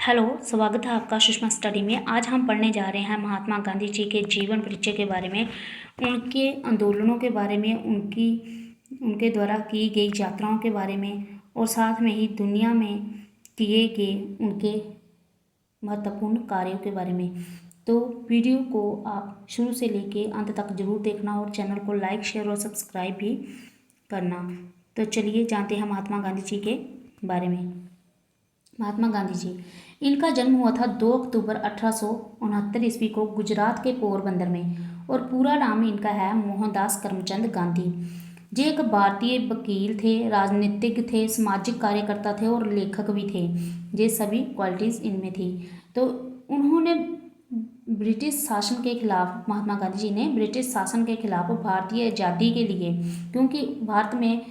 Hello, स्वागत है आपका सुषमा स्टडी में। आज हम पढ़ने जा रहे हैं महात्मा गांधी जी के जीवन परिचय के बारे में, उनके आंदोलनों के बारे में, उनके द्वारा की गई यात्राओं के बारे में और साथ में ही दुनिया में किए गए उनके महत्वपूर्ण कार्यों के बारे में। तो वीडियो को आप शुरू से लेके अंत तक जरूर देखना और चैनल को लाइक, शेयर और सब्सक्राइब भी करना। तो चलिए जानते हैं महात्मा गांधी जी के बारे में। महात्मा गांधी जी, इनका जन्म हुआ था 2 अक्टूबर 1869 ईस्वी को गुजरात के पोरबंदर में और पूरा नाम इनका है मोहनदास करमचंद गांधी। ये एक भारतीय वकील थे, राजनीतिज्ञ थे, सामाजिक कार्यकर्ता थे और लेखक भी थे। ये सभी क्वालिटीज़ इनमें थी। तो उन्होंने ब्रिटिश शासन के खिलाफ, महात्मा गांधी जी ने ब्रिटिश शासन के खिलाफ भारतीय आज़ादी के लिए, क्योंकि भारत में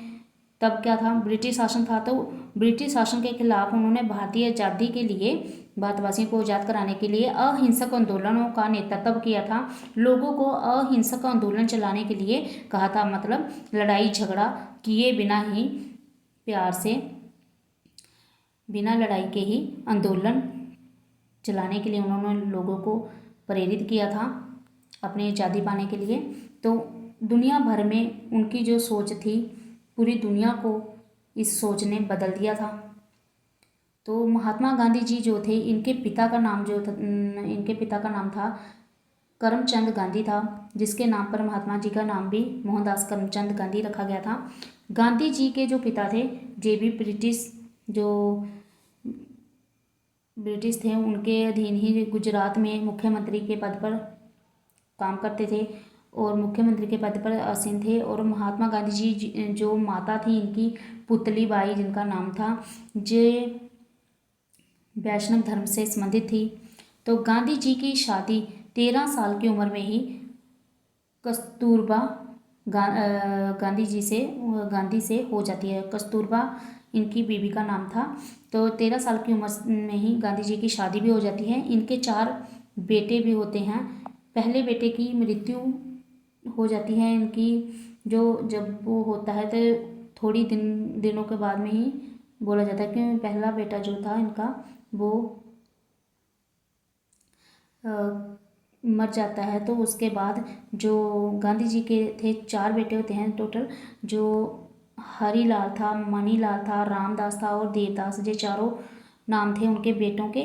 तब क्या था, ब्रिटिश शासन था, तो ब्रिटिश शासन के खिलाफ उन्होंने भारतीय आज़ादी के लिए, भारतवासियों को आज़ाद कराने के लिए अहिंसक आंदोलनों का नेतृत्व किया था। लोगों को अहिंसक आंदोलन चलाने के लिए कहा था, मतलब लड़ाई झगड़ा किए बिना ही, प्यार से, बिना लड़ाई के ही आंदोलन चलाने के लिए उन्होंने लोगों को प्रेरित किया था अपनी आज़ादी पाने के लिए। तो दुनिया भर में उनकी जो सोच थी, पूरी दुनिया को इस सोच ने बदल दिया था। तो महात्मा गांधी जी जो थे, इनके पिता का नाम था करमचंद गांधी था, जिसके नाम पर महात्मा जी का नाम भी मोहनदास करमचंद गांधी रखा गया था। गांधी जी के जो पिता थे, जे भी ब्रिटिश थे, उनके अधीन ही गुजरात में मुख्यमंत्री के पद पर काम करते थे और मुख्यमंत्री के पद पर आसीन थे। और महात्मा गांधी जी जो माता थी, इनकी पुतली बाई, जिनका नाम था, जे वैष्णव धर्म से संबंधित थी। तो गांधी जी की शादी 13 साल की उम्र में ही कस्तूरबा गांधी से हो जाती है। कस्तूरबा इनकी बीवी का नाम था। तो 13 साल की उम्र में ही गांधी जी की शादी भी हो जाती है। इनके 4 बेटे भी होते हैं। पहले बेटे की मृत्यु हो जाती है इनकी, जब वो होता है तो थोड़ी दिनों के बाद में ही बोला जाता है कि पहला बेटा जो था इनका, वो मर जाता है। तो उसके बाद जो गांधी जी के थे 4 बेटे होते हैं टोटल, जो हरीलाल था, मणिलाल था, रामदास था और देवदास, ये चारों नाम थे उनके बेटों के।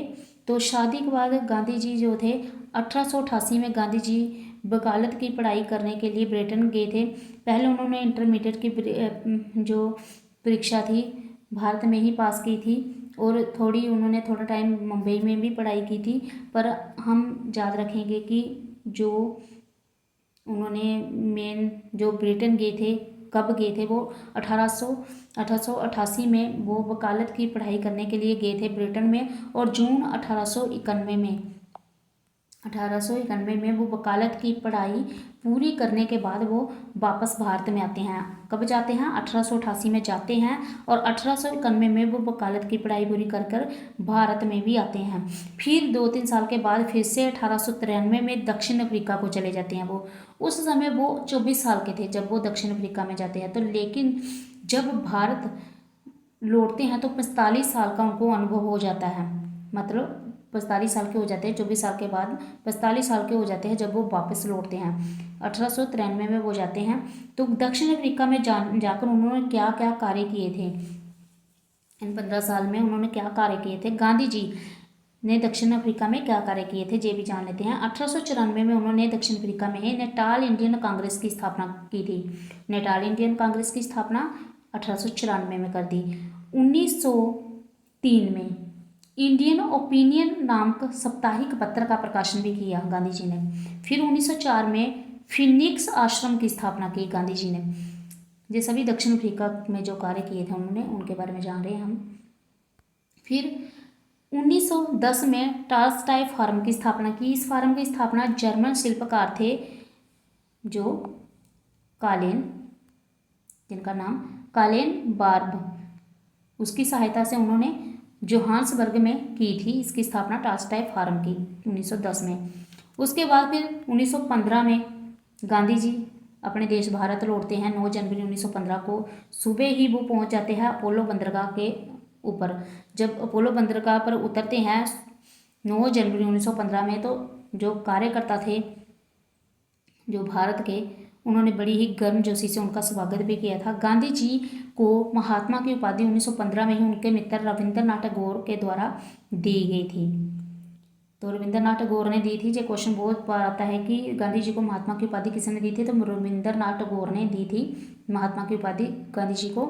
तो शादी के बाद गांधी जी जो थे, 1888 में गांधी जी वकालत की पढ़ाई करने के लिए ब्रिटेन गए थे। पहले उन्होंने इंटरमीडिएट की जो परीक्षा थी भारत में ही पास की थी और उन्होंने थोड़ा टाइम मुंबई में भी पढ़ाई की थी। पर हम याद रखेंगे कि जो उन्होंने मेन जो ब्रिटेन गए थे, कब गए थे, वो 1888 में वो वकालत की पढ़ाई करने के लिए गए थे ब्रिटेन में। और जून 1891 में वो वकालत की पढ़ाई पूरी करने के बाद वो वापस भारत में आते हैं। कब जाते हैं? 1888 में जाते हैं और 1891 में वो वकालत की पढ़ाई पूरी कर भारत में भी आते हैं। फिर 2-3 साल के बाद फिर से 1893 में दक्षिण अफ्रीका को चले जाते हैं। वो उस समय वो 24 साल के थे जब वो दक्षिण अफ्रीका में जाते हैं। तो लेकिन जब भारत लौटते हैं तो 45 साल का उनको अनुभव हो जाता है, मतलब 45 साल के हो जाते हैं। 24 साल के बाद 45 साल के हो जाते हैं जब वो वापस लौटते हैं। 1893 में वो जाते हैं। तो दक्षिण अफ्रीका में जाकर उन्होंने क्या क्या कार्य किए थे, इन 15 साल में उन्होंने क्या कार्य किए थे, गांधी जी ने दक्षिण अफ्रीका में क्या कार्य किए थे, ये भी जान लेते हैं। 1894 में उन्होंने दक्षिण अफ्रीका में ही नेटाल इंडियन कांग्रेस की स्थापना की थी। नेटाल इंडियन कांग्रेस की स्थापना 1894 में कर दी। 1903 में इंडियन ओपिनियन नामक साप्ताहिक पत्र का प्रकाशन भी किया गांधी जी ने। फिर 1904 में फिनिक्स आश्रम की स्थापना की गांधी जी ने। ये सभी दक्षिण अफ्रीका में जो कार्य किए थे उन्होंने, उनके बारे में जान रहे हैं हम। फिर 1910 में टॉलस्टॉय फार्म की स्थापना की। इस फार्म की स्थापना जर्मन शिल्पकार थे जो कालेन, जिनका नाम कालेन बार्ब, उसकी सहायता से उन्होंने जोहान्सबर्ग में की थी इसकी स्थापना, टॉलस्टॉय फार्म की 1910 में। उसके बाद फिर 1915 में गांधी जी अपने देश भारत लौटते हैं। 9 जनवरी 1915 को सुबह ही वो पहुंच जाते हैं अपोलो बंदरगाह के ऊपर जब अपोलो बंदरगाह पर उतरते हैं 9 जनवरी 1915 में, तो जो कार्यकर्ता थे जो भारत के, उन्होंने बड़ी ही गर्मजोशी से उनका स्वागत भी किया था। गांधी जी को महात्मा की उपाधि 1915 में ही उनके मित्र रविंद्रनाथ टैगोर के द्वारा दी गई थी। तो रविंद्रनाथ टैगोर ने दी थी। ये क्वेश्चन बहुत बार आता है कि गांधी जी को महात्मा की उपाधि किसने दी थी, तो रविंद्रनाथ टैगोर ने दी थी महात्मा की उपाधि गांधी जी को।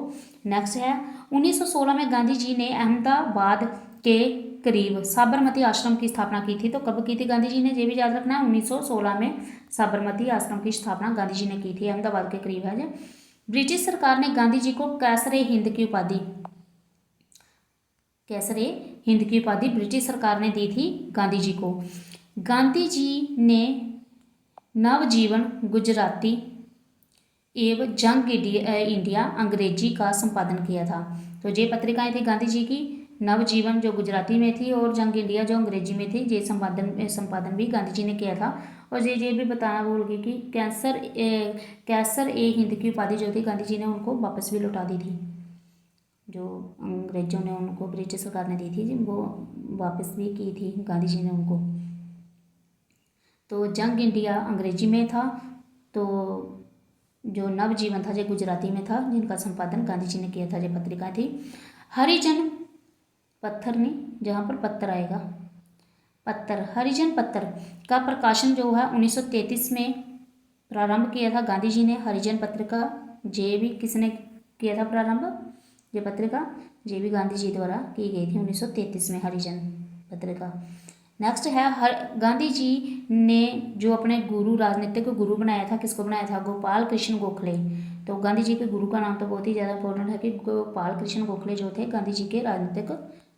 नेक्स्ट है 1916 में गांधी जी ने अहमदाबाद के करीब साबरमती आश्रम की स्थापना की थी। तो कब की थी गांधी जी ने, ये भी याद रखना है, 1916 में साबरमती आश्रम की स्थापना गांधी जी ने की थी। अहमदाबाद के करीब है जो। ब्रिटिश सरकार ने गांधी जी को कैसरे हिंद की उपाधि, कैसरे हिंद की उपाधि ब्रिटिश सरकार ने दी थी गांधी जी को। गांधी जी ने नवजीवन गुजराती एवं जंग इंडिया अंग्रेजी का संपादन किया था। तो ये पत्रिकाएं थी गांधी जी की, नवजीवन जो गुजराती में थी और जंग इंडिया जो अंग्रेजी में थी। ये संपादन भी गांधी जी ने किया था। और ये भी बताना भूल गई कि कैसर ए हिंद की उपाधि जो थी गांधी जी ने उनको वापस भी लौटा दी थी। जो अंग्रेजों ने उनको, ब्रिटिश सरकार ने दी थी, वो वापस भी की थी गांधी जी ने उनको। तो जंग इंडिया अंग्रेजी में था, तो जो नवजीवन था ये गुजराती में था, जिनका संपादन गांधी जी ने किया था। ये पत्रिका थी। हरिजन पत्थर नहीं, जहाँ पर पत्थर आएगा पत्थर, हरिजन पत्थर का प्रकाशन जो है 1933 में प्रारंभ किया था गांधी जी ने। हरिजन पत्रिका ये भी किसने किया था प्रारंभ, ये पत्रिका ये भी गांधी जी द्वारा की गई थी 1933 में, हरिजन पत्रिका। नेक्स्ट है गांधी जी ने जो अपने गुरु, राजनीतिक गुरु बनाया था, किसको बनाया था, गोपाल कृष्ण गोखले। तो गांधी जी के गुरु का नाम तो बहुत ही ज़्यादा इंपॉर्टेंट है कि गोपाल कृष्ण गोखले जो थे गांधी जी के राजनीतिक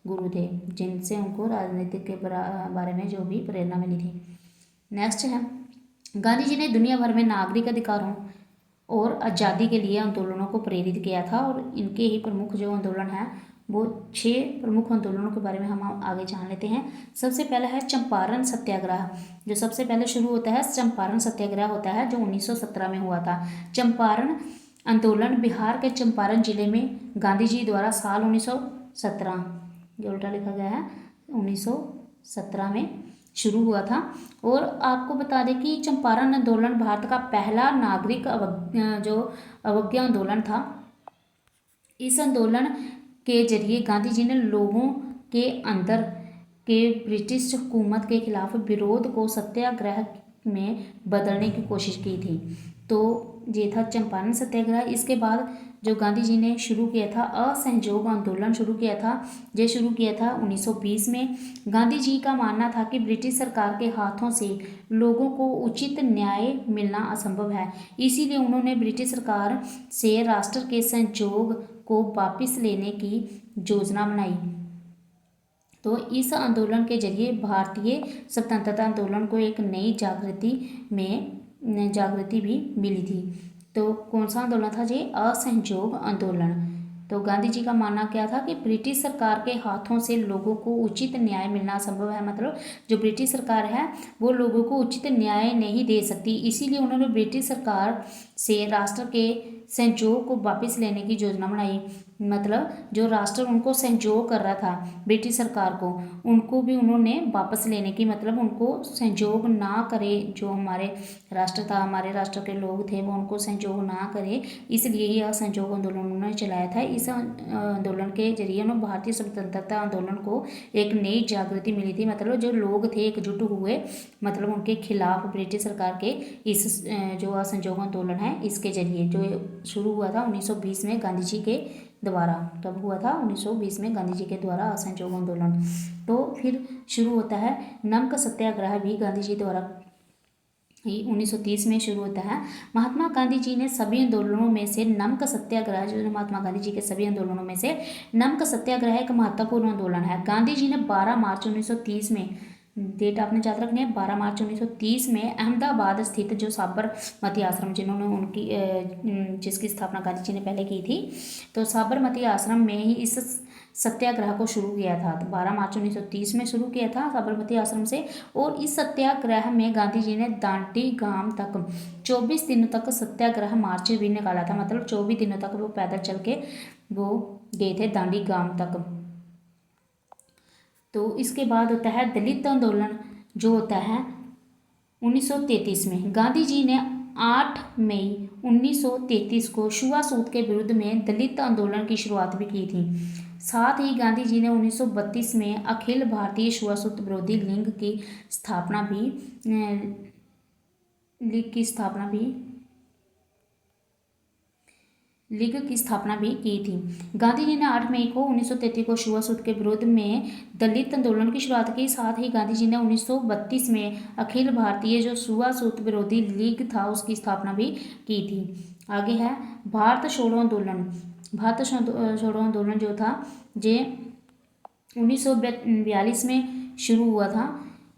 गुरु थे, जिनसे उनको राजनीतिक के बारे में जो भी प्रेरणा मिली थी। नेक्स्ट है गांधी जी ने दुनिया भर में नागरिक अधिकारों और आज़ादी के लिए आंदोलनों को प्रेरित किया था। और इनके ही प्रमुख जो आंदोलन है वो 6 प्रमुख आंदोलनों के बारे में हम आगे जान लेते हैं। सबसे पहला है चंपारण सत्याग्रह, जो सबसे पहले शुरू होता है चंपारण सत्याग्रह होता है, जो 1917 में हुआ था। चंपारण आंदोलन बिहार के चंपारण जिले में गांधी जी द्वारा साल 1917, ये उल्टा लिखा गया है, 1917 में शुरू हुआ था। और आपको बता दें कि चंपारण आंदोलन भारत का पहला नागरिक अवज्ञा आंदोलन था। इस आंदोलन के जरिए गांधी जी ने लोगों के अंदर के ब्रिटिश हुकूमत के खिलाफ विरोध को सत्याग्रह में बदलने की कोशिश की थी। तो ये था चंपारण सत्याग्रह। इसके बाद जो गांधी जी ने शुरू किया था असहयोग आंदोलन शुरू किया था, ये शुरू किया था 1920 में। गांधी जी का मानना था कि ब्रिटिश सरकार के हाथों से लोगों को उचित न्याय मिलना असंभव है, इसीलिए उन्होंने ब्रिटिश सरकार से राष्ट्र के सहयोग को वापस लेने की योजना बनाई। तो इस आंदोलन के जरिए भारतीय स्वतंत्रता आंदोलन को एक नई जागृति भी मिली थी। तो कौन सा आंदोलन था ये, असहयोग आंदोलन। तो गांधी जी का मानना क्या था कि ब्रिटिश सरकार के हाथों से लोगों को उचित न्याय मिलना असंभव है, मतलब जो ब्रिटिश सरकार है वो लोगों को उचित न्याय नहीं दे सकती, इसीलिए उन्होंने ब्रिटिश सरकार से राष्ट्र के सहयोग को वापस लेने की योजना बनाई। मतलब जो राष्ट्र उनको सहयोग कर रहा था ब्रिटिश सरकार को, उनको भी उन्होंने वापस लेने की, मतलब उनको सहयोग ना करे, जो हमारे राष्ट्र था, हमारे राष्ट्र के लोग थे वो उनको सहयोग ना करे, इसलिए ही असहयोग आंदोलन उन्होंने चलाया था। इस आंदोलन के जरिए उन्होंने भारतीय स्वतंत्रता आंदोलन को एक नई जागृति मिली थी, मतलब जो लोग थे एकजुट हुए, मतलब उनके खिलाफ ब्रिटिश सरकार के इस जो असहयोग आंदोलन है इसके जरिए, जो शुरू हुआ था 1920 में गांधी जी के द्वारा। कब हुआ था, 1920 में गांधी जी के द्वारा असहयोग आंदोलन। तो फिर शुरू होता है नमक सत्याग्रह भी गांधी जी द्वारा ही 1930 में शुरू होता है। महात्मा गांधी जी ने सभी आंदोलनों में से नमक सत्याग्रह, जो महात्मा गांधी जी के सभी आंदोलनों में से नमक सत्याग्रह एक महत्वपूर्ण आंदोलन है। गांधी जी ने 12 मार्च 1930 में, डेट आपने याद रखनी है, 12 मार्च 1930 में अहमदाबाद स्थित जो साबरमती आश्रम, जिन्होंने उनकी जिसकी स्थापना गांधी जी ने पहले की थी, तो साबरमती आश्रम में ही इस सत्याग्रह को शुरू किया था। तो 12 मार्च 1930 में शुरू किया था साबरमती आश्रम से। और इस सत्याग्रह में गांधी जी ने दांडी गांव तक 24 दिनों तक सत्याग्रह मार्च भी निकाला था, मतलब 24 दिनों तक वो पैदल चल के वो गए थे दांडी गांव तक। तो इसके बाद होता है दलित आंदोलन, जो होता है 1933 में। गांधी जी ने 8 मई 1933 को छुआछूत के विरुद्ध में दलित आंदोलन की शुरुआत भी की थी। साथ ही गांधी जी ने 1932 में अखिल भारतीय छुआछूत विरोधी लीग की स्थापना भी की थी। गांधी जी ने 8 मई को 1933 को छुआछूत के विरोध में दलित आंदोलन की शुरुआत की। साथ ही गांधी जी ने 1932 में अखिल भारतीय जो छुआछूत विरोधी लीग था उसकी स्थापना भी की थी। आगे है भारत छोड़ो आंदोलन। भारत छोड़ो आंदोलन जो था ये 1942 में शुरू हुआ था।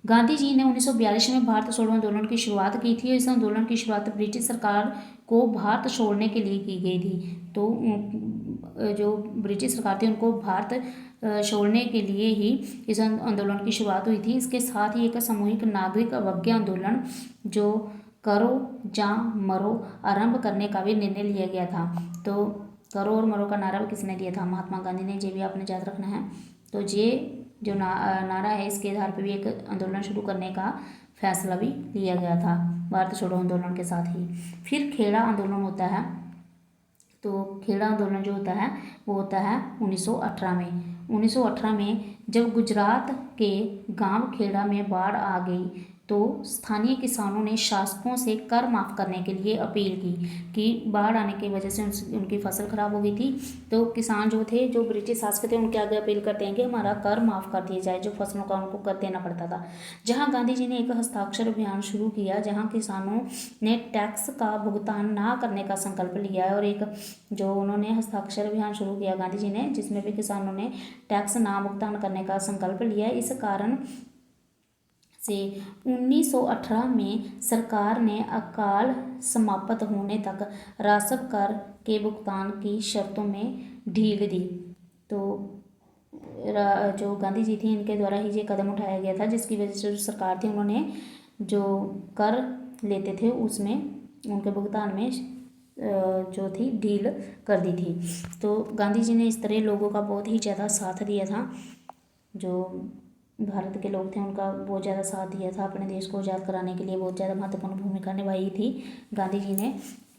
गांधी जी ने 1942 में भारत छोड़ो आंदोलन की शुरुआत की थी। इस आंदोलन की शुरुआत ब्रिटिश सरकार को भारत छोड़ने के लिए की गई थी। तो जो ब्रिटिश सरकार थी उनको भारत छोड़ने के लिए ही इस आंदोलन की शुरुआत हुई थी। इसके साथ ही एक सामूहिक नागरिक अवज्ञा आंदोलन जो करो या मरो आरंभ करने का भी निर्णय लिया गया था। तो करो और मरो का नारा भी किसने दिया था? महात्मा गांधी ने। ये भी आपने याद रखना है। तो ये जो नारा है इसके आधार पर भी एक आंदोलन शुरू करने का फैसला भी लिया गया था भारत छोड़ो आंदोलन के साथ ही। फिर खेड़ा आंदोलन होता है। तो खेड़ा आंदोलन जो होता है वो होता है 1918 में। 1918 में जब गुजरात के गांव खेड़ा में बाढ़ आ गई तो स्थानीय किसानों ने शासकों से कर माफ़ करने के लिए अपील की कि बाढ़ आने की वजह से उनकी फसल खराब हो गई थी। तो किसान जो थे, जो ब्रिटिश शासक थे, उनके आगे अपील करते हैं कि हमारा कर माफ़ कर दिया जाए, जो फसलों का उनको कर देना पड़ता था। जहां गांधी जी ने एक हस्ताक्षर अभियान शुरू किया, जहां किसानों ने टैक्स का भुगतान ना करने का संकल्प लिया है। और एक जो उन्होंने हस्ताक्षर अभियान शुरू किया गांधी जी ने, जिसमें भी किसानों ने टैक्स ना भुगतान करने का संकल्प लिया। इस कारण से 1918 में सरकार ने अकाल समाप्त होने तक राजस्व कर के भुगतान की शर्तों में ढील दी। तो जो गांधी जी थी इनके द्वारा ही ये कदम उठाया गया था, जिसकी वजह से जो सरकार थी उन्होंने जो कर लेते थे उसमें उनके भुगतान में जो थी ढील कर दी थी। तो गांधी जी ने इस तरह लोगों का बहुत ही ज़्यादा साथ दिया था। जो भारत के लोग थे उनका बहुत ज़्यादा साथ दिया था। अपने देश को आज़ाद कराने के लिए बहुत ज़्यादा महत्वपूर्ण भूमिका निभाई थी गांधी जी ने।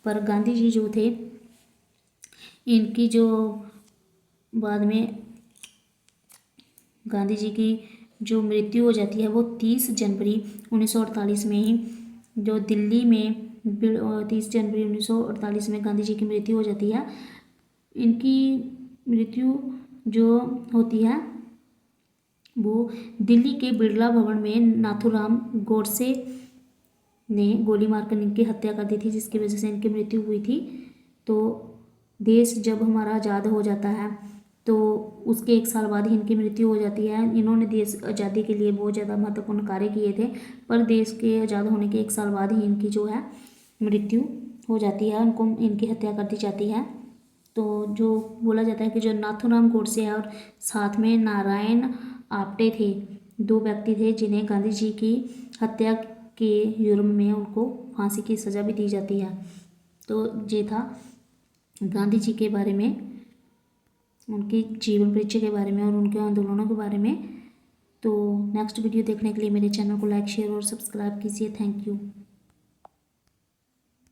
पर गांधी जी जो थे इनकी जो बाद में गांधी जी की जो मृत्यु हो जाती है वो 30 जनवरी 1948 में ही जो दिल्ली में 30 जनवरी 1948 में गांधी जी की मृत्यु हो जाती है। इनकी मृत्यु जो होती है वो दिल्ली के बिरला भवन में नाथूराम गोडसे ने गोली मारकर इनकी हत्या कर दी थी, जिसकी वजह से इनकी मृत्यु हुई थी। तो देश जब हमारा आज़ाद हो जाता है तो उसके 1 साल बाद ही इनकी मृत्यु हो जाती है। इन्होंने देश आज़ादी के लिए बहुत ज़्यादा महत्वपूर्ण कार्य किए थे, पर देश के आज़ाद होने के 1 साल बाद ही इनकी जो है मृत्यु हो जाती है, उनको इनकी हत्या कर दी जाती है। तो जो बोला जाता है कि जो नाथूराम गोडसे और साथ में नारायण आप्टे थे, 2 व्यक्ति थे जिन्हें गांधी जी की हत्या के जुर्म में उनको फांसी की सज़ा भी दी जाती है। तो ये था गांधी जी के बारे में, उनके जीवन परिचय के बारे में और उनके आंदोलनों के बारे में। तो नेक्स्ट वीडियो देखने के लिए मेरे चैनल को लाइक, शेयर और सब्सक्राइब कीजिए। Thank you.